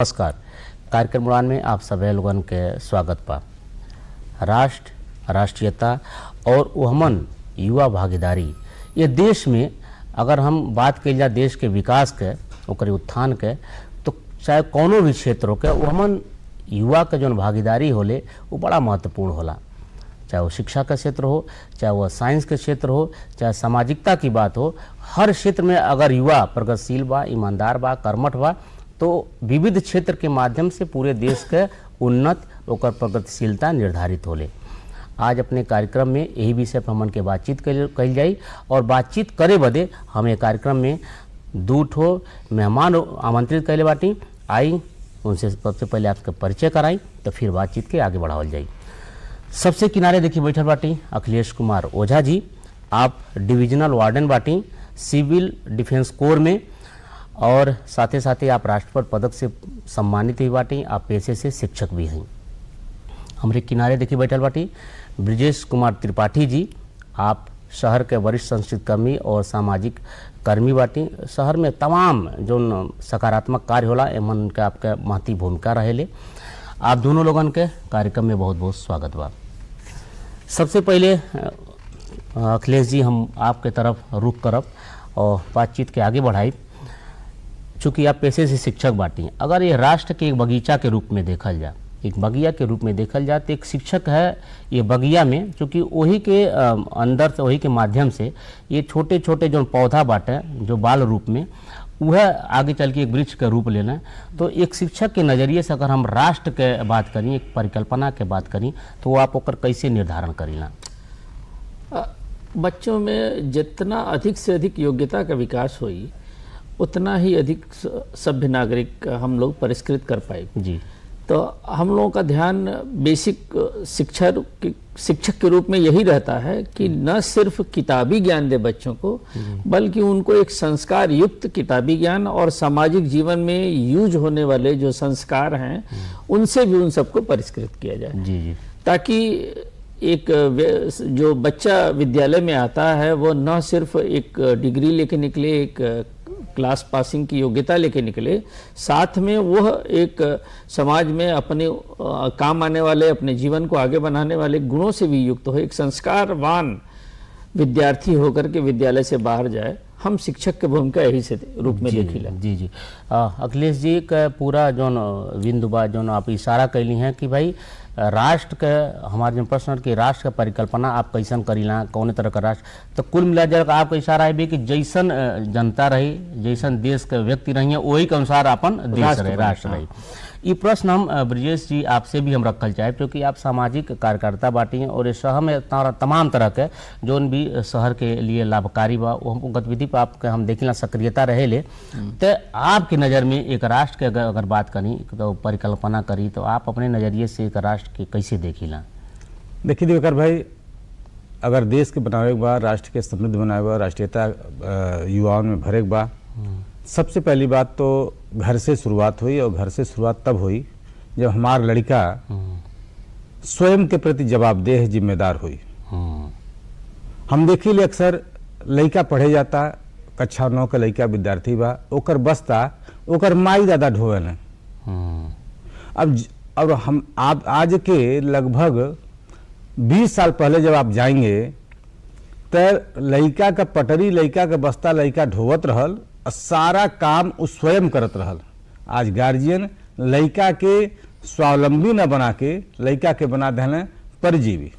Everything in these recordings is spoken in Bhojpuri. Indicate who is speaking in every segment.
Speaker 1: नमस्कार। कार्यक्रम उड़ान में आप सभी लोगन के स्वागत बा। राष्ट्र, राष्ट्रीयता और उहमन युवा भागीदारी ये देश में अगर हम बात कइल जाए देश के विकास के ओकरे उत्थान के, तो चाहे कोनो भी क्षेत्र हो के उहमन युवा के जौन भागीदारी होले वो बड़ा महत्वपूर्ण होला। चाहे वो शिक्षा का क्षेत्र हो, चाहे वो साइंस के क्षेत्र हो, चाहे सामाजिकता की बात हो, हर क्षेत्र में अगर युवा प्रगतिशील बा, ईमानदार बा, कर्मठ बा, तो विविध क्षेत्र के माध्यम से पूरे देश के उन्नत ओकर प्रगतिशीलता निर्धारित होले। आज अपने कार्यक्रम में यही विषय पर हमन के बातचीत कल जाई और बातचीत करे बदे हमें कार्यक्रम में दू ठो मेहमान आमंत्रित कैले बाटी। आई उनसे सबसे पहले आपका परिचय कराई तो फिर बातचीत के आगे बढ़ावल जाई। सबसे किनारे देखिए बैठल बाटी अखिलेश कुमार ओझा जी। आप डिविजनल वार्डन बाटी सिविल डिफेंस कोर में और साथे साथे आप राष्ट्रपति पदक से सम्मानित हुई बाटी। आप पेशे से शिक्षक भी हैं। हमारे किनारे देखिए बैठल बाटी ब्रिजेश कुमार त्रिपाठी जी। आप शहर के वरिष्ठ संस्कृत कर्मी और सामाजिक कर्मी बाटी। शहर में तमाम जो सकारात्मक कार्य होला एमन के आपका महती भूमिका रहेले। आप दोनों लोगन के कार्यक्रम में बहुत बहुत स्वागत बा। सबसे पहले अखिलेश जी हम आपके तरफ रुख करब और बातचीत के आगे बढ़ाई। चूँकि आप पेशे से शिक्षक बाटी, अगर ये राष्ट्र के एक बगीचा के रूप में देखल जाए, एक बगिया के रूप में देखल जाए, तो एक शिक्षक है ये बगिया में, चूँकि वही के अंदर से वही के माध्यम से ये छोटे छोटे जो पौधा बाटे जो बाल रूप में वह आगे चल के एक वृक्ष का रूप लेना। तो एक शिक्षक के नज़रिए से अगर हम राष्ट्र के बात करी, एक परिकल्पना के बात करी, तो आप ओकर कैसे निर्धारण करीला?
Speaker 2: बच्चों में जितना अधिक से अधिक योग्यता का विकास होई उतना ही अधिक सभ्य नागरिक हम लोग परिष्कृत कर पाए
Speaker 1: जी।
Speaker 2: तो हम लोगों का ध्यान बेसिक शिक्षक के रूप में यही रहता है कि न सिर्फ किताबी ज्ञान दे बच्चों को, बल्कि उनको एक संस्कार युक्त किताबी ज्ञान और सामाजिक जीवन में यूज होने वाले जो संस्कार हैं उनसे भी उन सबको परिष्कृत किया जाए।
Speaker 1: जी जी।
Speaker 2: ताकि एक जो बच्चा विद्यालय में आता है वो न सिर्फ एक डिग्री लेके निकले, एक क्लास पासिंग की योग्यता लेके निकले, साथ में वह एक समाज में अपने काम आने वाले, अपने जीवन को आगे बढ़ाने वाले गुणों से भी युक्त हो, एक संस्कारवान विद्यार्थी होकर के विद्यालय से बाहर जाए। हम शिक्षक के भूमिका यही से रूप में देखिला।
Speaker 1: जी जी। अखिलेश जी का पूरा जो बिंदु बा जो आप इशारा कैली हैं कि भाई राष्ट्र के हमारे जो प्रश्न कि राष्ट्र का परिकल्पना आप कैसन करीला, कौन तरह का राष्ट्र, तो कुल मिला कर आपका इशारा है भी कि जैसन जनता रही, जैसन देश के व्यक्ति रही वही के अनुसार अपन देश रहे, राष्ट्र रही। ये प्रश्न हम ब्रिजेश जी आपसे भी हम रखल चाहे, क्योंकि आप सामाजिक कार्यकर्ता बाटी हैं और इस शहर में तमाम तरह के जो भी शहर के लिए लाभकारी बा वो गतिविधि पर आपके हम देखिला सक्रियता रहे ले। तो आपकी नज़र में एक राष्ट्र के अगर बात करी तो परिकल्पना करी, तो आप अपने नज़रिए से एक राष्ट्र के कैसे देखिला?
Speaker 3: देखिए दिवाकर भाई, अगर देश के बनावे के बाद, राष्ट्र के समृद्ध बनावे बा, राष्ट्रीयता युवाओं में भरे के बा, सबसे पहली बात तो घर से शुरुआत हुई। और घर से शुरुआत तब हुई जब हमारा लड़का स्वयं के प्रति जवाबदेह जिम्मेदार हुई। हम देखिए अक्सर लड़का पढ़े जाता, कक्षा 9 का लड़का विद्यार्थी बा, ओकर बसता ओकर माई दादा ढोवे न। अब हम आप आज के लगभग 20 साल पहले जब आप जाएंगे तो लड़का का पटरी, लड़का का बस्ता लड़का ढोवत रहल, सारा काम उस स्वयं करत रहल। आज गार्जियन लड़का के स्वावलंबी न बना के लड़का के बना देने परजीवी।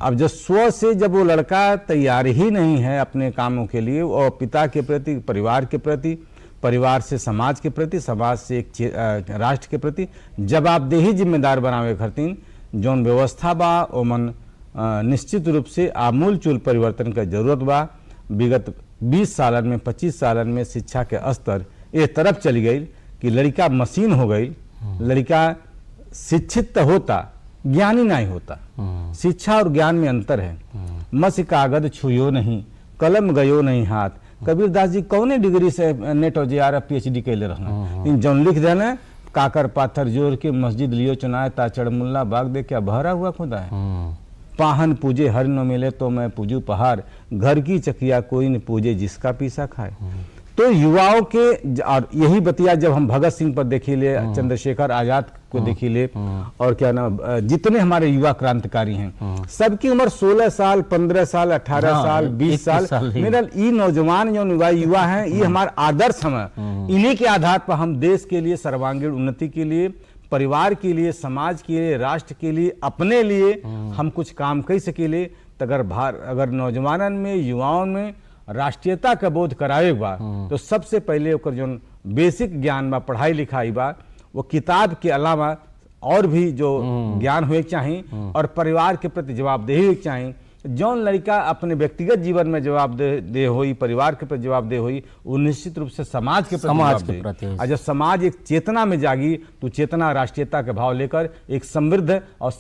Speaker 3: अब जब स्व से जब वो लड़का तैयार ही नहीं है अपने कामों के लिए और पिता के प्रति, परिवार के प्रति, परिवार से समाज के प्रति, समाज से एक राष्ट्र के प्रति जवाबदेही जिम्मेदार बनावे खातिर जौन व्यवस्था बा ओमन निश्चित रूप से आमूलचूल परिवर्तन का जरूरत बा। विगत 20 सालन में, 25 सालन में शिक्षा के स्तर एक तरफ चली गई कि लड़का मशीन हो गई। लड़का शिक्षित तो होता, ज्ञानी नहीं होता। शिक्षा और ज्ञान में अंतर है। मस कागज छुयो नहीं, कलम गयो नहीं हाथ। कबीरदास जी कौने डिग्री से नेट और JRF PhD कैले रहना, जौन लिख देना काकर पाथर जोड़ के मस्जिद लियो चुनाए ता चढ़मुल्ला बाग दे क्या बहरा हुआ खुदा है। पाहन पूजे हर न मिले तो मैं पूजू पहाड़, घर की चकिया कोई न पूजे जिसका पीसा खाए। तो युवाओं के और यही बतिया जब हम भगत सिंह पर देखी ले, चंद्रशेखर आजाद को देखी ले, और क्या नाम जितने हमारे युवा क्रांतिकारी हैं, सबकी उम्र 16 साल, 15 साल, 18 साल, 20 साल। मेरा ई नौजवान जो युवा हैं, ये हमारा आदर्श हम, इन्हीं के आधार पर हम देश के लिए सर्वांगीण उन्नति के लिए, परिवार के लिए, समाज के लिए, राष्ट्र के लिए, अपने लिए हम कुछ काम कर सकेले। तो अगर नौजवानन में, युवाओं में राष्ट्रीयता का बोध करावे बा, तो सबसे पहले ओकर जो बेसिक ज्ञान बा, पढ़ाई लिखाई बा, वो किताब के अलावा और भी जो ज्ञान होए चाहिए, और परिवार के प्रति जवाबदेही होए चाहिए। जौन लड़का अपने व्यक्तिगत जीवन में जवाबदेह हुई, परिवार के प्रति जवाबदेह हुई, वो निश्चित रूप से समाज के प्रति। और जब समाज एक चेतना में जागी, तो चेतना राष्ट्रीयता के भाव लेकर एक समृद्ध और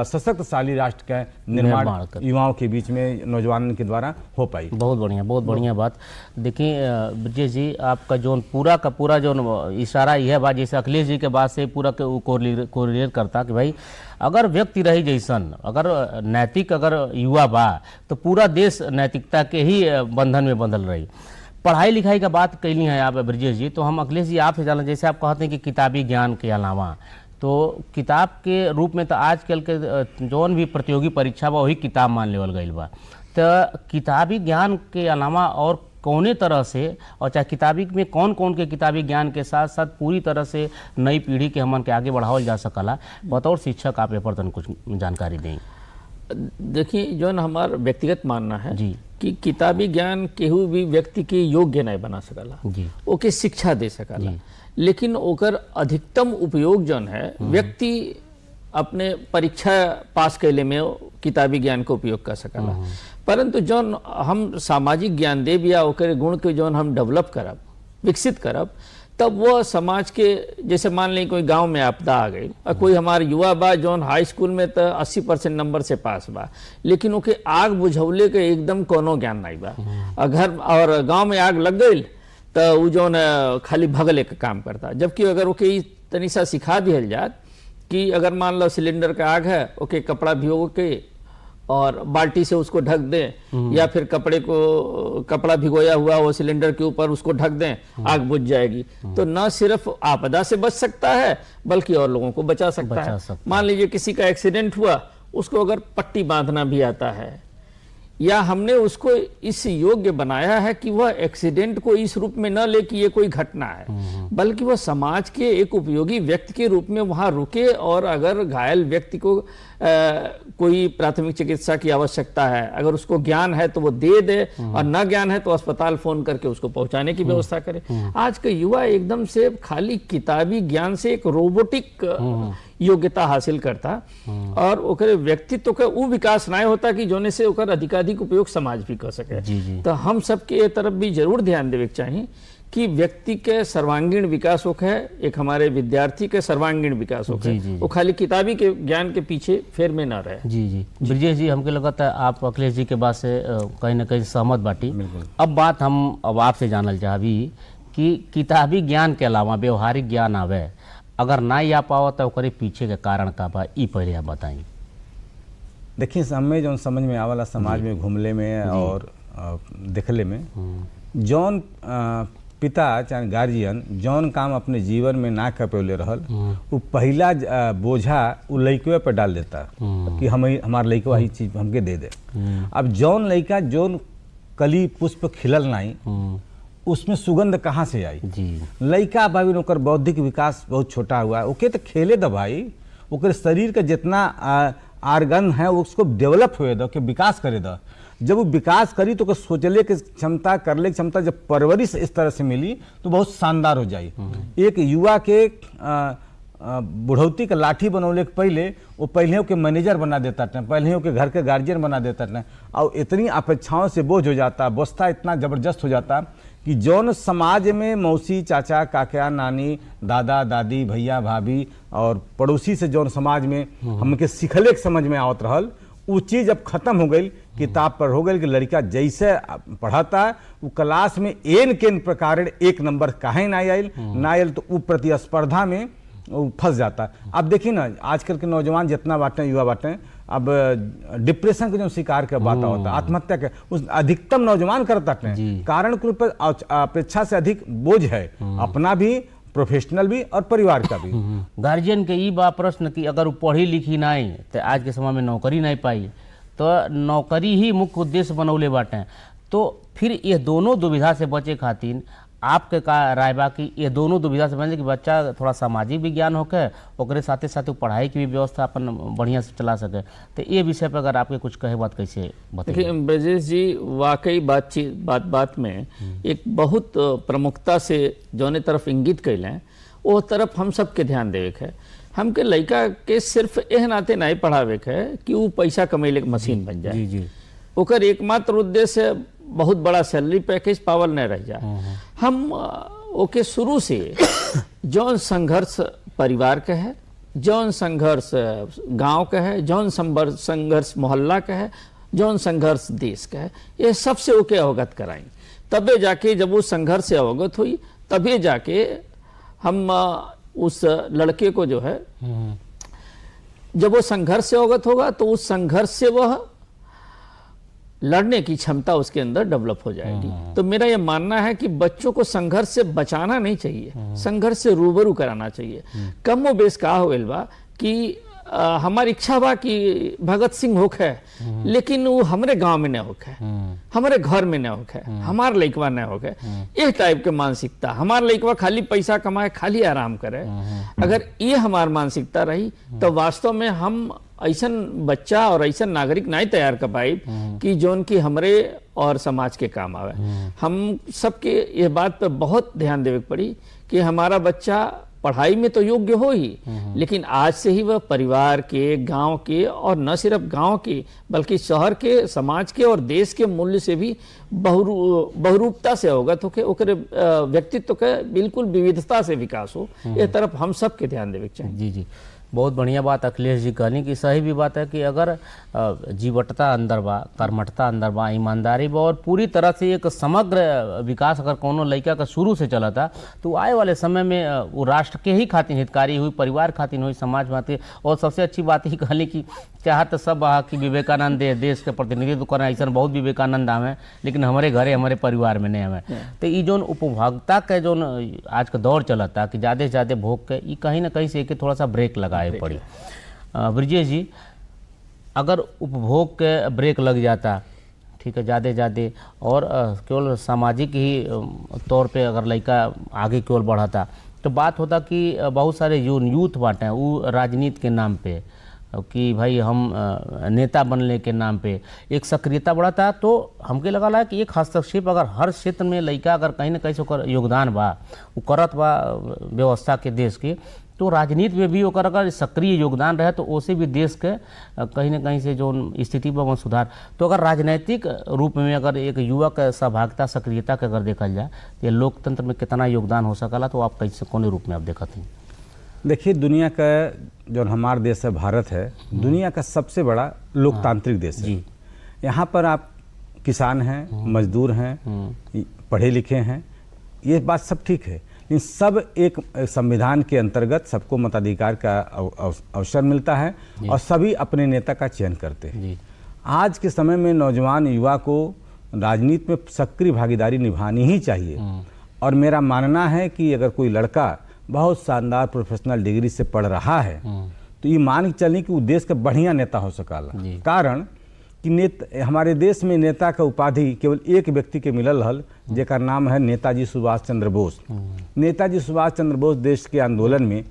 Speaker 3: सशक्तशाली राष्ट्र का निर्माण युवाओं के बीच में, नौजवानों के द्वारा हो पाई।
Speaker 1: बहुत बढ़िया बात। देखिए ब्रजेश जी, आपका जो पूरा का पूरा जो इशारा यह बात, जैसे अखिलेश जी के बाद से पूरा कोरिलेट करता कि भाई अगर व्यक्ति रही जैसन, अगर नैतिक अगर युवा बा, तो पूरा देश नैतिकता के ही बंधन में बंधल रही। पढ़ाई लिखाई का बात कैली है आप ब्रजेश जी, तो हम अखिलेश जी आपसे जानना, जैसे आप कहते हैं कि किताबी ज्ञान के अलावा, तो किताब के रूप में तो आजकल के जौन भी प्रतियोगी परीक्षा बा वही किताब मान लेवल गईल बा। तो किताबी ज्ञान के अलावा और कौने तरह से, और चाहे किताबी में कौन कौन के किताबी ज्ञान के साथ साथ पूरी तरह से नई पीढ़ी के हमन के आगे बढ़ावल जा सकला, बतौर शिक्षक आप पर तन कुछ जानकारी दें।
Speaker 2: देखिए, जो हमार व्यक्तिगत मानना है
Speaker 1: जी
Speaker 2: कि किताबी ज्ञान केहू भी व्यक्ति के योग्य नहीं बना सकला
Speaker 1: जी,
Speaker 2: ओके शिक्षा दे सकला, लेकिन ओकर अधिकतम उपयोग जौन है व्यक्ति अपने परीक्षा पास कैले में किताबी ज्ञान का उपयोग कर सकला। परंतु जौन हम सामाजिक ज्ञान देव या ओकर गुण के जौन हम डेवलप करब, विकसित करब, तब वो समाज के, जैसे मान लें कोई गांव में आपदा आ गई और कोई हमारे युवा बा जौन हाई स्कूल में तो 80% नंबर से पास बा, लेकिन ओके आग बुझौले के एकदम कोनो ज्ञान नहीं बा, अगर और गांव में आग लग गई तो वो जौन खाली भगले का काम करता। जबकि अगर ओके तनी सा सिखा दिया जात कि अगर मान लो सिलेंडर का आग है, ओके कपड़ा भिगो के और बाल्टी से उसको ढक दें, या फिर कपड़ा भिगोया हुआ वो सिलेंडर के ऊपर उसको ढक दें, आग बुझ जाएगी। तो न सिर्फ आपदा से बच सकता है बल्कि और लोगों को बचा सकता है। मान लीजिए किसी का एक्सीडेंट हुआ, उसको अगर पट्टी बांधना भी आता है, या हमने उसको इस योग्य बनाया है कि वह एक्सीडेंट को इस रूप में न ले कि ये कोई घटना है, बल्कि वह समाज के एक उपयोगी व्यक्ति के रूप में वहां रुके, और अगर घायल व्यक्ति को कोई प्राथमिक चिकित्सा की आवश्यकता है, अगर उसको ज्ञान है तो वो दे, और न ज्ञान है तो अस्पताल फोन करके उसको पहुंचाने की व्यवस्था करे। आज का युवा एकदम से खाली किताबी ज्ञान से एक रोबोटिक योग्यता हासिल करता, और ओकरे व्यक्तित्व का वो विकास ना होता कि जोने से ओकर अधिकाधिक उपयोग समाज भी कर सके। तो हम सबके ये तरफ भी जरूर ध्यान देवे के चाहिए कि व्यक्ति के सर्वांगीण विकास हो है, एक हमारे विद्यार्थी के सर्वांगीण विकास हो है, वो खाली किताबी के ज्ञान के पीछे फेर में ना रहे।
Speaker 1: जी ब्रजेश जी, हमके लगता है आप अखिलेश जी के बात से कहीं ना कहीं सहमत बाटी। अब बात हम आपसे जानल चाहबी कि किताबी ज्ञान के अलावा व्यवहारिक ज्ञान आवे, अगर ना आ पाओ तो ओकरे पीछे के कारण का बा, ई पहले आप बताई।
Speaker 3: देखिए, हमें जो समझ में आवला समाज में घूमले में और देखले में, जौन पिता चाहे गार्जियन जौन काम अपने जीवन में ना कर पेले रहल, वो पहला बोझा वो लड़के पर डाल देता कि हमारे लड़का ही चीज हमके दे दे। अब जौन लड़का जौन कली पुष्प खिलल नहीं, उसमें सुगंध कहाँ से आई? लड़का भाई ओकर बौद्धिक विकास बहुत छोटा हुआ है, ओके तो खेले दो भाई, ओकर शरीर का जितना आर्गन है उसको डेवलप हुए दो, के विकास करे दो। जब वो विकास करी तो सोचले की क्षमता, करले की क्षमता, जब परवरिश इस तरह से मिली तो बहुत शानदार हो जाई। एक युवा के बुढ़ौती का लाठी बनौले के पहले वो पहले के मैनेजर बना देता था, पहले के घर के गार्जियन बना देता था, और इतनी अपेक्षाओं से बोझ हो जाता, बस्ता इतना जबरदस्त हो जाता कि जौन समाज में मौसी, चाचा, काका, नानी, दादा, दादी, भैया, भाभी और पड़ोसी से जौन समाज में हमके सिखले के समझ में आवत रहल, वो चीज़ अब खत्म हो गई। किताब पर हो गई कि लड़का जैसे पढ़ाता है वो क्लास में एन केन प्रकार एक नंबर काहे ना आयल तो वो प्रतिस्पर्धा में फंस जाता। अब देखिए ना, आजकल के नौजवान जितना बांटे, युवा बांटे, अब डिप्रेशन के जो शिकार के बात होता, आत्महत्या के उस अधिकतम नौजवान करता है। कारण के ऊपर अपेक्षा से अधिक बोझ है, अपना भी, प्रोफेशनल भी और परिवार का भी।
Speaker 1: गार्जियन के ई बा प्रश्न कि अगर वो पढ़ी लिखी नहीं तो आज के समय में नौकरी नहीं पाई, तो नौकरी ही मुख्य उद्देश्य बनौले बाटे। तो फिर ये दोनों दुविधा से बचे खातिर आपके का राय बा कि ये दोनों दुविधा से बचे कि बच्चा थोड़ा सामाजिक विज्ञान होके ओकरे साथे साथे पढ़ाई की भी व्यवस्था अपन बढ़िया से चला सके, तो ये विषय पर अगर आपके कुछ कहे बात कैसे बताइए।
Speaker 2: देखिए ब्रजेश जी, वाकई बात में एक बहुत प्रमुखता से जौने तरफ इंगित कैलें वो तरफ हम सबके ध्यान देवे के है। हमके लड़का के सिर्फ एह नाते नहीं पढ़ावे के है कि वो पैसा कमेले के मशीन बन जाए।
Speaker 1: जी।
Speaker 2: ओकर एकमात्र उद्देश्य बहुत बड़ा सैलरी पैकेज पावल नहीं रह जाए। हम ओके शुरू से जौन संघर्ष परिवार के है, जौन संघर्ष गांव के है, जौन संघर्ष मोहल्ला के है, जौन संघर्ष देश का है, ये सबसे ओके अवगत कराई। तबे जाके जब वो संघर्ष से अवगत हुई तभी जाके हम उस लड़के को जो है, जब वो संघर्ष से अवगत होगा तो उस संघर्ष से वह लड़ने की क्षमता उसके अंदर डेवलप हो जाएगी। तो मेरा यह मानना है कि बच्चों को संघर्ष से बचाना नहीं चाहिए, संघर्ष से रूबरू कराना चाहिए। कम बेस का हो गइल बा कि हमारी इच्छा बा कि भगत सिंह होखे, लेकिन वो हमारे गांव में न होखे, हमारे घर में न होखे, हमार लइकवा न होखे। इस टाइप के मानसिकता, हमार लइकवा खाली पैसा कमाए, खाली आराम करे, अगर ये हमार मानसिकता रही तो वास्तव में हम ऐसा बच्चा और ऐसा नागरिक नहीं तैयार कर पाए कि जोन की हमरे और समाज के काम आवे। हम सबके ये बात पे बहुत ध्यान देवे पड़ी कि हमारा बच्चा पढ़ाई में तो योग्य हो ही, लेकिन आज से ही वह परिवार के, गांव के, और न सिर्फ गांव के बल्कि शहर के, समाज के और देश के मूल्य से भी बहुरूपता से अवगत होके ओकरे व्यक्तित्व के बिल्कुल विविधता से विकास हो। ये तरफ हम सबके ध्यान देवे चाहिए।
Speaker 1: जी। बहुत बढ़िया बात अखिलेश जी कहनी कि सही भी बात है कि अगर जीवटता अंदर बा, कर्मठता अंदर बा, ईमानदारी बा और पूरी तरह से एक समग्र विकास अगर कोनो लड़का का शुरू से चला था तो आए वाले समय में वो राष्ट्र के ही खातिर हितकारी हुई, परिवार खातिर हुई, समाज खातिर। और सबसे अच्छी बात ही कहली कि चाहत सब कि विवेकानंद देश के प्रतिनिधित्व करें, ऐसा बहुत विवेकानंद आवे, लेकिन हमारे घरे हमारे परिवार में नहीं आवे। तो ये जो उपभोक्ता के जो आज का दौर चलता कि ज़्यादा से ज़्यादा भोग के, ये कहीं ना कहीं से एक थोड़ा सा ब्रेक लगाए पड़ी। ब्रजेश जी, अगर उपभोग के ब्रेक लग जाता, ठीक है, ज़्यादा और केवल सामाजिक ही तौर पे अगर लड़का आगे केवल बढ़ाता तो बात होता कि बहुत सारे जो यूथ बाटे हैं वो राजनीति के नाम पे कि भाई हम नेता बनने के नाम पे एक सक्रियता बढ़ाता। तो हमके लगा कि एक हस्तक्षेप अगर हर क्षेत्र में लड़का अगर कहीं ना कहीं से ओकर योगदान बा, वो करत बा व्यवस्था के देश के, तो राजनीति में भी ओकर अगर सक्रिय योगदान रहे तो उसे भी देश के कहीं ना कहीं से जो स्थिति पर सुधार। तो अगर राजनीतिक रूप में अगर एक युवा के सहभागिता, सक्रियता के अगर देखा जाए तो लोकतंत्र में कितना योगदान हो सकला, तो आप कैसे कौन रूप में आप देखते हैं?
Speaker 3: देखिए, दुनिया का जो हमारा देश है, भारत है, दुनिया का सबसे बड़ा लोकतांत्रिक देश है। यहाँ पर आप किसान हैं, मजदूर हैं, पढ़े लिखे हैं, ये बात सब ठीक है, लेकिन सब एक संविधान के अंतर्गत सबको मताधिकार का अवसर मिलता है और सभी अपने नेता का चयन करते हैं। आज के समय में नौजवान युवा को राजनीति में सक्रिय भागीदारी निभानी ही चाहिए। और मेरा मानना है कि अगर कोई लड़का बहुत शानदार प्रोफेशनल डिग्री से पढ़ रहा है तो ये मान के चलनी कि वो देश का बढ़िया नेता हो सकाला। कारण कि हमारे देश में नेता का उपाधि केवल एक व्यक्ति के मिलल हल, जेकर नाम है नेताजी सुभाष चंद्र बोस। नेताजी सुभाष चंद्र बोस देश के आंदोलन में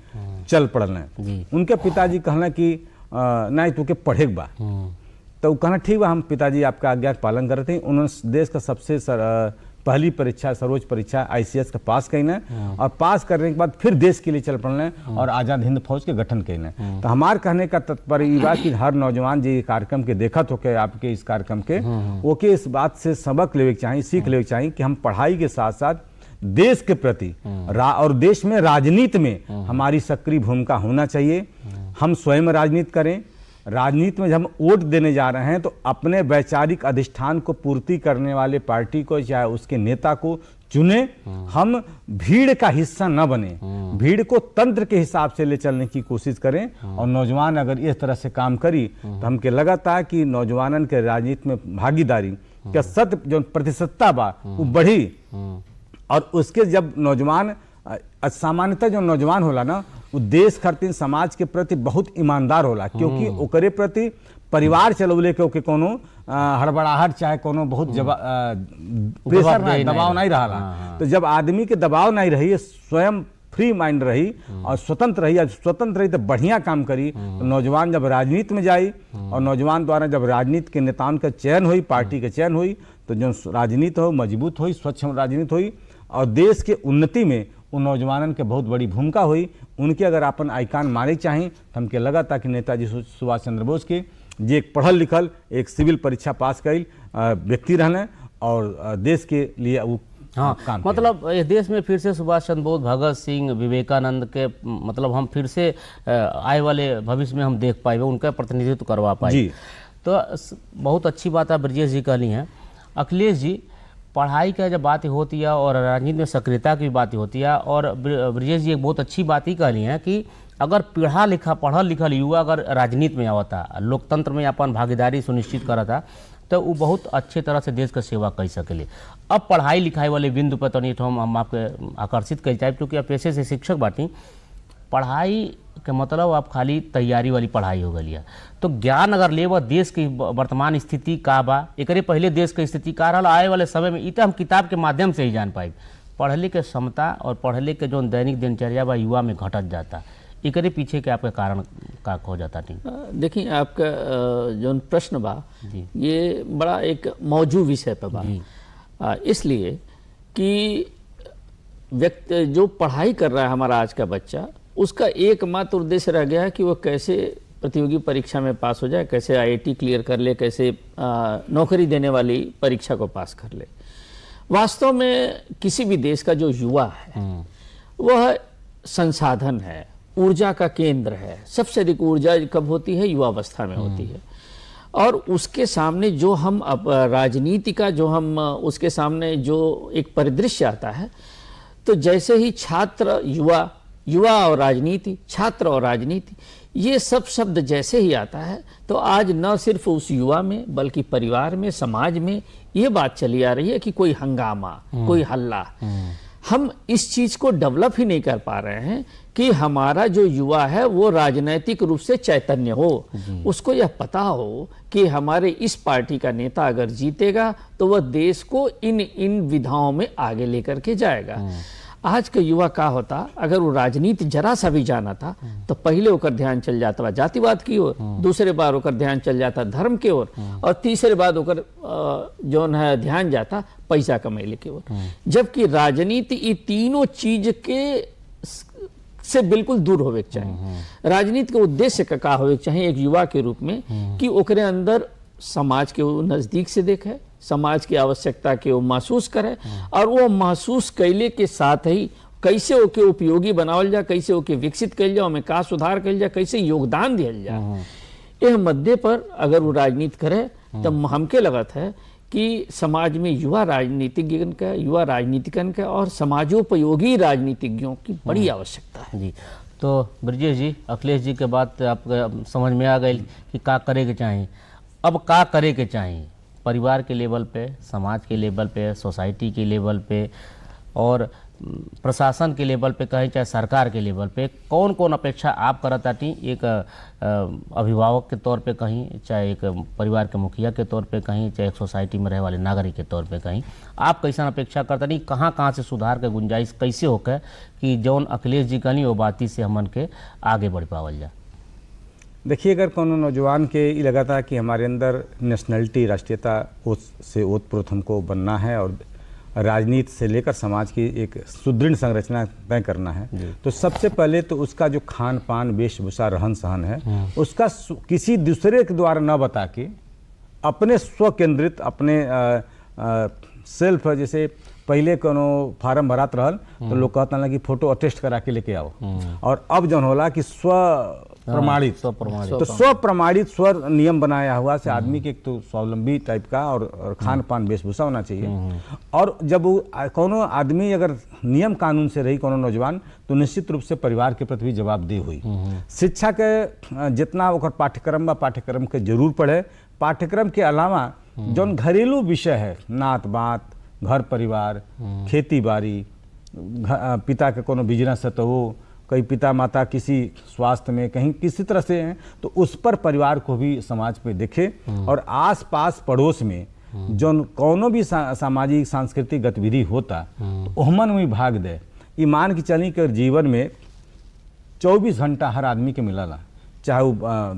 Speaker 3: चल पड़ल। उनके पिताजी कहना कि नहीं तू के पढ़े बा, तो कहना ठीक बा, हम पिताजी आपका आज्ञा का पालन करते हैं। उन्होंने देश का सबसे पहली परीक्षा, सर्वोच्च परीक्षा ICS का पास करना और पास करने के बाद फिर देश के लिए चल पड़ना और आज़ाद हिंद फौज के गठन करना। तो हमार कहने का तात्पर्य ये बात कि हर नौजवान जो ये कार्यक्रम के देखत होके आपके इस कार्यक्रम के ओके इस बात से सबक लेवे के चाहिए, सीख लेवे के चाहिए कि हम पढ़ाई के साथ साथ देश के प्रति और देश में राजनीति में हमारी सक्रिय भूमिका होना चाहिए। हम स्वयं राजनीति करें, राजनीति में जब हम वोट देने जा रहे हैं तो अपने वैचारिक अधिष्ठान को पूर्ति करने वाले पार्टी को, चाहे उसके नेता को चुने। हम भीड़ का हिस्सा न बने, भीड़ को तंत्र के हिसाब से ले चलने की कोशिश करें। और नौजवान अगर इस तरह से काम करी तो हमके लगता है कि नौजवानन के राजनीति में भागीदारी का जो प्रतिशतता बा वो बढ़ी। और उसके जब नौजवान, सामान्यतः जो नौजवान होला ना, वो देश खातिर समाज के प्रति बहुत ईमानदार होला, क्योंकि ओकरे प्रति परिवार चलौले के कोनो हड़बड़ाहट चाहे कोनो बहुत प्रेशर नहीं, दबाव नहीं रहा। तो जब आदमी के दबाव नहीं रही, स्वयं फ्री माइंड रही और स्वतंत्र रही तो बढ़िया काम करी। तो नौजवान जब राजनीति में जाई और नौजवान द्वारा जब राजनीति के नेताओं का चयन हुई, पार्टी के चयन हुई, तो जो राजनीति हो मजबूत हुई, स्वच्छ राजनीति हुई और देश के उन्नति में उन नौजवानन के बहुत बड़ी भूमिका हुई। उनके अगर अपन आइकान माने चाहिए तो हमके लगा था कि नेताजी सुभाष चंद्र बोस के जे एक पढ़ल लिखल, एक सिविल परीक्षा पास कईल व्यक्ति रहने और देश के लिए वो काम
Speaker 1: मतलब इस देश में फिर से सुभाष चंद्र बोस, भगत सिंह, विवेकानंद के मतलब हम फिर से आए वाले भविष्य में हम देख पाए, उनका प्रतिनिधित्व करवा पाए। तो बहुत अच्छी बात है ब्रजेश जी कहली हैं। अखिलेश जी, पढ़ाई का जब बात होती है और राजनीति में सक्रियता की बात होती है, और ब्रजेश जी एक बहुत अच्छी बात ही कहली हैं कि अगर पढ़ल लिखल युवा अगर राजनीति में आवता, लोकतंत्र में अपन भागीदारी सुनिश्चित करता, तो वो बहुत अच्छे तरह से देश का सेवा कर सकेले। अब पढ़ाई लिखाई वाले बिंदु पर तो हम आपके आकर्षित कर चाहे, क्योंकि आप पेशे से शिक्षक बाटी। पढ़ाई के मतलब आप खाली तैयारी वाली पढ़ाई हो गई है, तो ज्ञान अगर लेवा देश की वर्तमान स्थिति का बा, एकरे पहले देश की स्थिति का रहा आए वाले समय में, इतना हम किताब के माध्यम से ही जान पाए। पढ़ले के क्षमता और पढ़ले के जो दैनिक दिनचर्या बा युवा में घटत जाता, एकरे पीछे के आपका कारण का हो जाता? नहीं,
Speaker 2: देखिए आपका जो प्रश्न बा ये बड़ा एक मौजूद विषय पर बा, इसलिए कि व्यक्ति जो पढ़ाई कर रहा है हमारा आज का बच्चा, उसका एकमात्र उद्देश्य रह गया है कि वो कैसे प्रतियोगी परीक्षा में पास हो जाए, कैसे आईआईटी क्लियर कर ले, कैसे नौकरी देने वाली परीक्षा को पास कर ले। वास्तव में किसी भी देश का जो युवा है वह संसाधन है, ऊर्जा का केंद्र है। सबसे अधिक ऊर्जा कब होती है? युवावस्था में होती है। और उसके सामने जो हम अब राजनीति का जो हम उसके सामने जो एक परिदृश्य आता है, तो जैसे ही छात्र युवा और राजनीति, छात्र और राजनीति, ये सब शब्द जैसे ही आता है, तो आज न सिर्फ उस युवा में बल्कि परिवार में, समाज में ये बात चली आ रही है कि कोई हंगामा, कोई हल्ला। हम इस चीज को डेवलप ही नहीं कर पा रहे हैं कि हमारा जो युवा है वो राजनैतिक रूप से चैतन्य हो, उसको यह पता हो कि हमारे इस पार्टी का नेता अगर जीतेगा तो वह देश को इन विधाओं में आगे लेकर के जाएगा। आज का युवा का होता, अगर वो राजनीति जरा सा भी जाना था तो पहले होकर ध्यान चल जाता जातिवाद की ओर, दूसरे बार होकर ध्यान चल जाता धर्म की ओर, और तीसरे बार होकर जो है ध्यान जाता पैसा कमाने की ओर। जबकि राजनीति ये तीनों चीज के से बिल्कुल दूर होवे के चाहिए। राजनीति के उद्देश्य का होवे के चाहिए एक युवा के रूप में कि ओकरे अंदर समाज के वो नजदीक से देखे, समाज की आवश्यकता के वो महसूस करे, और वो महसूस कैले के साथ ही कैसे ओके उपयोगी बनावल जाए, कैसे ओके विकसित कल जाए, ओमे का सुधार कल जाए, कैसे योगदान दिया जाए। यह मुद्दे पर अगर वो राजनीति करे तो हमके लगत है कि समाज में युवा राजनीतिज्ञन का और समाजोपयोगी राजनीतिज्ञों की बड़ी आवश्यकता है।
Speaker 1: जी, तो ब्रजेश जी, अखिलेश जी के बात आपको समझ में आ गई कि का करे के चाहिए। अब का करे के चाहिए परिवार के लेवल पे, समाज के लेवल पे, सोसाइटी के लेवल पे और प्रशासन के लेवल पे, कहीं चाहे सरकार के लेवल पे, कौन कौन अपेक्षा आप करताटी एक अभिभावक के तौर पे, कहीं चाहे एक परिवार के मुखिया के तौर पे, कहीं चाहे एक सोसाइटी में रहे वाले नागरिक के तौर पे, कहीं आप कैसा अपेक्षा करताटी, कहाँ से सुधार के गुंजाइश कैसे होकर कि जौन अखिलेश जी कहनी वो बाती से हमन के आगे बढ़ पावल जाए?
Speaker 3: देखिए, अगर कोनो नौजवान के ये लगा था कि हमारे अंदर नेशनलिटी, राष्ट्रीयता से ओतप्रोत हमको बनना है और राजनीति से लेकर समाज की एक सुदृढ़ संरचना तय करना है, तो सबसे पहले तो उसका जो खान पान, वेशभूषा, रहन सहन है, उसका किसी दूसरे के द्वारा न बता के अपने स्व केंद्रित, अपने सेल्फ, जैसे पहले कोनो फार्म भरात रहल तो लोग कहता ना कि फोटो अटेस्ट करा के लेके आओ, और अब जौन होला कि स्व प्रमाणित।
Speaker 1: स्वप्रमाणित।
Speaker 3: तो स्वप्रमाणित स्वर नियम बनाया हुआ से आदमी के एक तो स्वावलंबी टाइप का और खान पान वेशभूषा होना चाहिए। और जब वो कोनो आदमी अगर नियम कानून से रही कोनो नौजवान, तो निश्चित रूप से परिवार के प्रति भी जवाबदेह हुई। शिक्षा के जितना ओकर पाठ्यक्रम बा, पाठ्यक्रम के जरूर पढ़े। पाठ्यक्रम के अलावा जौन घरेलू विषय है, नात बात, घर परिवार, खेती बाड़ी, पिता के कोनो बिजनेस है तो वो, कई पिता माता किसी स्वास्थ्य में कहीं किसी तरह से हैं, तो उस पर परिवार को भी समाज पे देखे। और आस पास पड़ोस में जो कोनो भी सामाजिक सांस्कृतिक गतिविधि होता, ओहमन में भाग दे। ये मान के चली कि जीवन में 24 घंटा हर आदमी के मिलला, चाहे वो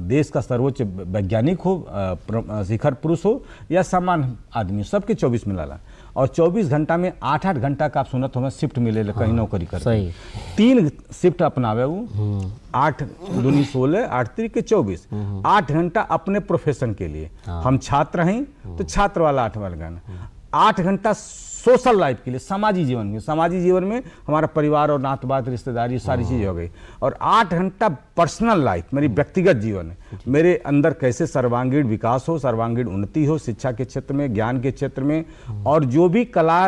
Speaker 3: देश का सर्वोच्च वैज्ञानिक हो, शिखर पुरुष हो, या सामान्य आदमी, सबके 24 मिलला। और 24 घंटा में 8-8 घंटा का आप सुनत हो शिफ्ट मिले कहीं नौकरी कर, 3 शिफ्ट अपनावे वो, 8 दूनी 16, 8 3 24, 8 घंटा अपने प्रोफेशन के लिए। हम छात्र हैं तो छात्र वाला 8 वाला गाना, 8 घंटा सोशल लाइफ के लिए, समाजी जीवन में। समाजी जीवन में हमारा परिवार और नात बात, रिश्तेदारी, सारी चीज़ें हो गई। और 8 घंटा पर्सनल लाइफ, मेरी व्यक्तिगत जीवन है, मेरे अंदर कैसे सर्वांगीण विकास हो, सर्वांगीण उन्नति हो, शिक्षा के क्षेत्र में, ज्ञान के क्षेत्र में, और जो भी कला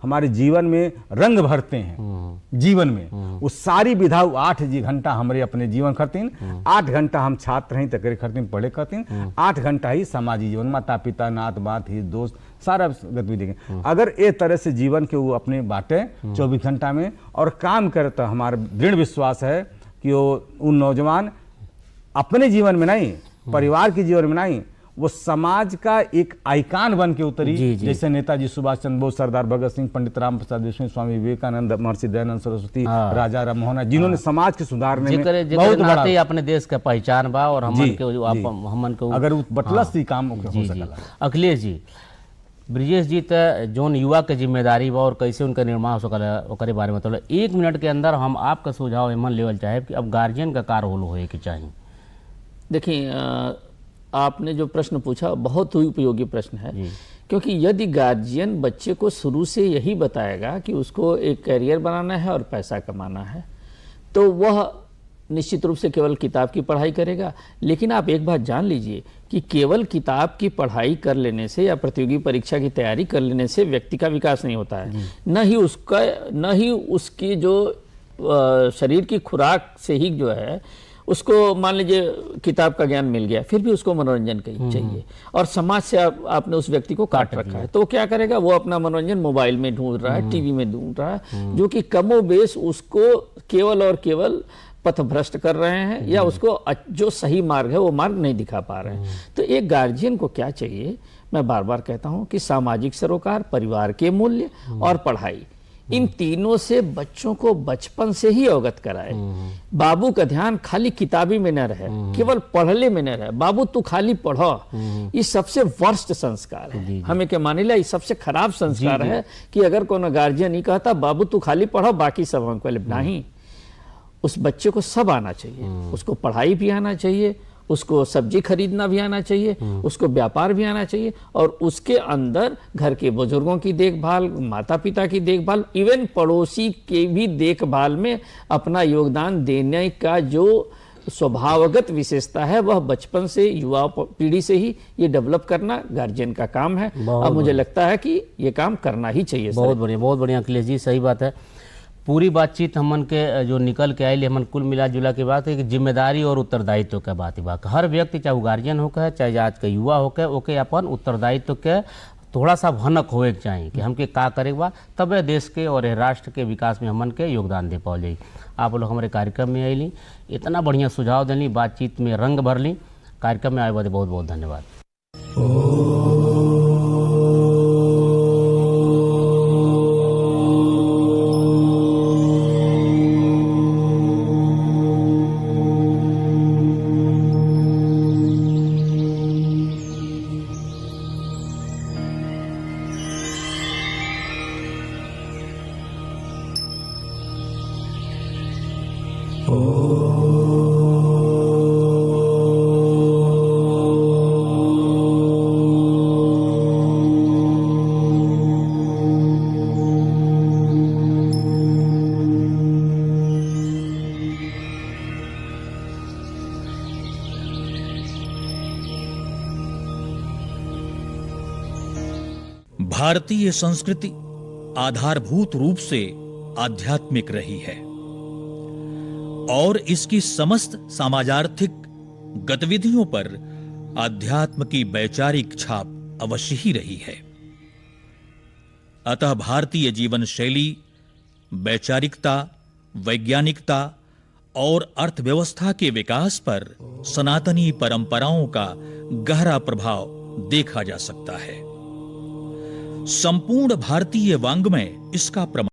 Speaker 3: हमारे जीवन में रंग भरते हैं जीवन में, वो सारी विधा 8 घंटा हमारे अपने जीवन करतीन। 8 घंटा हम छात्र हैं तकरे करतीन, पढ़े करतीन। 8 घंटा ही समाजी जीवन, माता पिता, नात बात, ही दोस्त, सारा गतिविधि। अगर ए तरह से जीवन के वो अपने बांटे 24 घंटा में और काम करे, तो हमारा दृढ़ विश्वास है कि वो नौजवान अपने जीवन में नहीं, परिवार के जीवन में नहीं, वो समाज का एक आइकान बन के उतरी। जैसे नेताजी सुभाष चंद्र बोस, सरदार भगत सिंह, पंडित राम प्रसाद बिस्मिल, स्वामी विवेकानंद, महर्षि दयानंद सरस्वती, राजा राम मोहन, जिन्होंने समाज के सुधारने में बहुत बड़ा
Speaker 1: अपने देश का पहचान बा। और हमन के
Speaker 3: अगर बटलस ही काम हो सकला।
Speaker 1: अखिलेश जी, ब्रिजेश जी, तो जोन युवा के जिम्मेदारी बा और कैसे उनका निर्माण हो सकला, ओकरे बारे में थोड़ा 1 मिनट के अंदर हम आपका सुझाव एमन लेवल चाहे कि अब गार्जियन का कार रोल होए कि चाहिए।
Speaker 2: देखिए, आपने जो प्रश्न पूछा बहुत ही उपयोगी प्रश्न है, क्योंकि यदि गार्जियन बच्चे को शुरू से यही बताएगा कि उसको एक करियर बनाना है और पैसा कमाना है, तो वह निश्चित रूप से केवल किताब की पढ़ाई करेगा। लेकिन आप एक बात जान लीजिए कि केवल किताब की पढ़ाई कर लेने से या प्रतियोगी परीक्षा की तैयारी कर लेने से व्यक्ति का विकास नहीं होता है। न ही उसकी जो शरीर की खुराक से ही जो है, उसको मान लीजिए किताब का ज्ञान मिल गया, फिर भी उसको मनोरंजन चाहिए। और समाज से आपने उस व्यक्ति को काट रखा है, तो क्या करेगा? वो अपना मनोरंजन मोबाइल में ढूंढ रहा है, टीवी में ढूंढ रहा है, जो कि कमोबेश उसको केवल और केवल पथभ्रष्ट कर रहे हैं, या उसको जो सही मार्ग है वो मार्ग नहीं दिखा पा रहे हैं। तो एक गार्जियन को क्या चाहिए, मैं बार बार कहता हूं कि सामाजिक सरोकार, परिवार के मूल्य और पढ़ाई, इन तीनों से बच्चों को बचपन से ही अवगत कराए। बाबू का ध्यान खाली किताबी में न रहे, केवल पढ़ले में न रहे, बाबू तू खाली पढ़ो, ये सबसे वर्स्ट संस्कार है। हमें क्या मानिला, ये सबसे खराब संस्कार है कि अगर कोनो गार्जियन नहीं कहता बाबू तू खाली पढ़ो बाकी सब हमको नहीं। उस बच्चे को सब आना चाहिए, उसको पढ़ाई भी आना चाहिए, उसको सब्जी खरीदना भी आना चाहिए, उसको व्यापार भी आना चाहिए, और उसके अंदर घर के बुजुर्गों की देखभाल, माता पिता की देखभाल, इवन पड़ोसी के भी देखभाल में अपना योगदान देने का जो स्वभावगत विशेषता है, वह बचपन से, युवा पीढ़ी से ही ये डेवलप करना गार्जियन का काम है। अब मुझे लगता है कि ये काम करना ही चाहिए।
Speaker 1: बहुत बढ़िया अखिलेश जी, सही बात है। पूरी बातचीत हमन के जो निकल के आई, हमन कुल मिला जुला के बात है कि जिम्मेदारी और उत्तरदायित्व के बात ही बात। हर व्यक्ति, चाहे गार्जियन होकर, चाहे आज के युवा होकर, ओके अपन उत्तरदायित्व के थोड़ा सा भनक होए के चाहिए कि हमके का करे बा, तब देश के और राष्ट्र के विकास में हमन के योगदान दे पाओ जाए। आप लोग हमारे कार्यक्रम में आईली, इतना बढ़िया सुझाव दिली, बातचीत में रंग भरली। कार्यक्रम में आए बदे बहुत बहुत धन्यवाद।
Speaker 4: भारतीय संस्कृति आधारभूत रूप से आध्यात्मिक रही है और इसकी समस्त समाजार्थिक गतिविधियों पर आध्यात्म की वैचारिक छाप अवश्य ही रही है। अतः भारतीय जीवन शैली वैचारिकता, वैज्ञानिकता और अर्थव्यवस्था के विकास पर सनातनी परंपराओं का गहरा प्रभाव देखा जा सकता है। संपूर्ण भारतीय वाङ्मय इसका प्रमाण